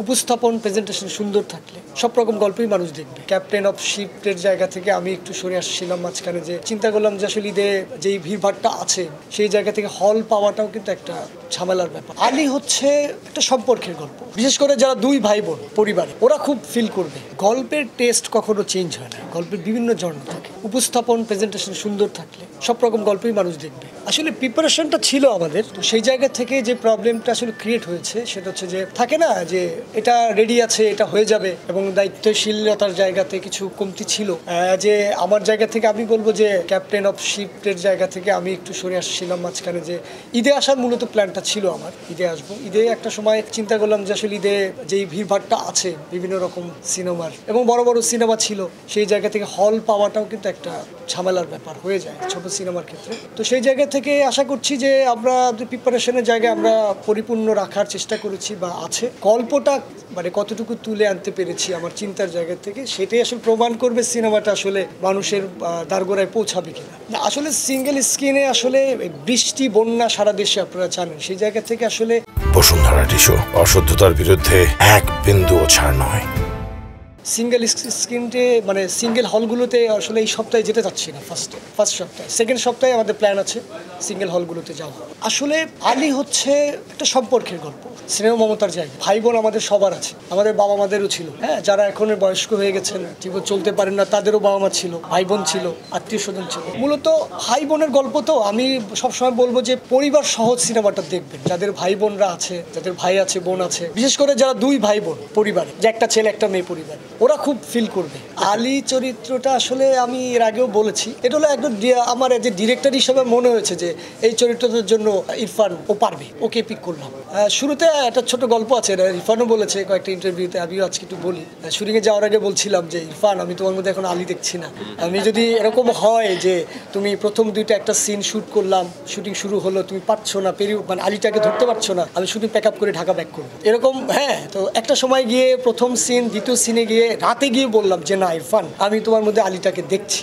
উপস্থাপন প্রেজেন্টেশন সুন্দর থাকলে সব রকম গল্পই মানুষ দেখবে। ক্যাপ্টেন অফ শিপের জায়গা থেকে আমি একটু সরে আসছিলাম মাঝখানে, যে চিন্তা করলাম যে আসলে ঈদে যেই ভিড়ভাড়টা আছে সেই জায়গা থেকে হল পাওয়াটাও কিন্তু একটা ঝামেলার ব্যাপার। আলী হচ্ছে একটা সম্পর্কের গল্প, বিশেষ করে যারা দুই ভাই বোন পরিবারে, ওরা খুব ফিল করবে। গল্পের টেস্ট কখনো চেঞ্জ হয় না, গল্পের বিভিন্ন জন্ম থাকে। উপস্থাপন প্রেজেন্টেশন সুন্দর থাকলে সব রকম গল্পই মানুষ দেখবে। আসলে প্রিপারেশনটা ছিল আমাদের, তো সেই জায়গা থেকে যে প্রবলেমটা আসলে ক্রিয়েট হয়েছে সেটা হচ্ছে যে থাকে না যে এটা রেডি আছে, এটা হয়ে যাবে, এবং দায়িত্বশীলতার জায়গাতে কিছু কমতি ছিল। যে আমার জায়গা থেকে আমি বলবো যে ক্যাপ্টেন অফ শিপের জায়গা থেকে আমি একটু সরে আসছিলাম মাঝখানে, যে ঈদে আসার মূলত প্ল্যানটা ছিল আমার, ঈদে আসবো। ঈদে একটা সময় চিন্তা করলাম যে আসলে ঈদে যেই ভিড়ভাড়টা আছে বিভিন্ন রকম সিনেমার এবং বড় বড় সিনেমা ছিল, সেই জায়গা থেকে হল পাওয়াটাও কিন্তু একটা ঝামেলার ব্যাপার হয়ে যায় ছোট সিনেমার ক্ষেত্রে। তো সেই জায়গা থেকে আশা করছি যে আমরা প্রিপারেশনের জায়গায় আমরা পরিপূর্ণ রাখার চেষ্টা করেছি বা আছে। গল্পটা মানে কতটুকু তুলে আনতে পেরেছি আমার চিন্তার জায়গা থেকে, সেটাই আসলে প্রমাণ করবে সিনেমাটা আসলে মানুষের দ্বারগোড়ায় পৌঁছাবে কিনা। না, আসলে সিঙ্গেল স্ক্রিনে আসলে বৃষ্টি বন্যা সারা দেশে আপনারা জানেন, সেই জায়গা থেকে আসলে বসুন্ধরা টিস্যু অশুদ্ধতার বিরুদ্ধে এক বিন্দুও ছাড় নয়। সিঙ্গেল স্ক্রিনটে মানে সিঙ্গেল হলগুলোতে আসলে এই সপ্তাহে যেতে চাচ্ছি না। ফার্স্ট সপ্তাহে, সেকেন্ড সপ্তাহে আমাদের প্ল্যান আছে সিঙ্গেল হলগুলোতে যাওয়া। আসলে আলী হচ্ছে একটা সম্পর্কের গল্প, স্নেহ মমতার জায়গা। ভাই বোন আমাদের সবার আছে, আমাদের বাবা মাদেরও ছিল। হ্যাঁ, যারা এখন বয়স্ক হয়ে গেছেন, ঠিকমতো চলতে পারেন না, তাদেরও বাবা মা ছিল, ভাই বোন ছিল, আত্মীয় স্বজন ছিল। মূলত ভাই বোনের গল্প। তো আমি সবসময় বলবো যে পরিবার সহজ সিনেমাটা দেখবেন, যাদের ভাই বোনরা আছে, যাদের ভাই আছে, বোন আছে, বিশেষ করে যারা দুই ভাই বোন পরিবারে, যে একটা ছেলে একটা মেয়ে পরিবারে, ওরা খুব ফিল করবে। আলী চরিত্রটা আসলে আমি এর আগেও বলেছি, এটা হলো একদম আমার যে ডিরেক্টর হিসেবে মনে হয়েছে যে এই চরিত্রটার জন্য ইরফান ও পারবে, ওকে পিক করলাম। শুরুতে একটা ছোট গল্প আছে, ইরফানও বলেছে কয়েকটা ইন্টারভিউতে, আমিও আজকে একটু বলি। শুটিংয়ে যাওয়ার আগে বলছিলাম যে ইরফান, আমি তোমার মধ্যে এখন আলী দেখছি না। আমি যদি এরকম হয় যে তুমি প্রথম দুইটা একটা সিন শ্যুট করলাম, শুটিং শুরু হলো, তুমি পারছো না, মানে আলীটাকে ধরতে পারছো না, আমি শুটিং প্যাক আপ করে ঢাকা ব্যাক করবো এরকম। হ্যাঁ, তো একটা সময় গিয়ে প্রথম সিন দ্বিতীয় সিনে গিয়ে রাতে গিয়ে বললাম যে না ইরফান, আমি তোমার মধ্যে আলীটাকে দেখছি।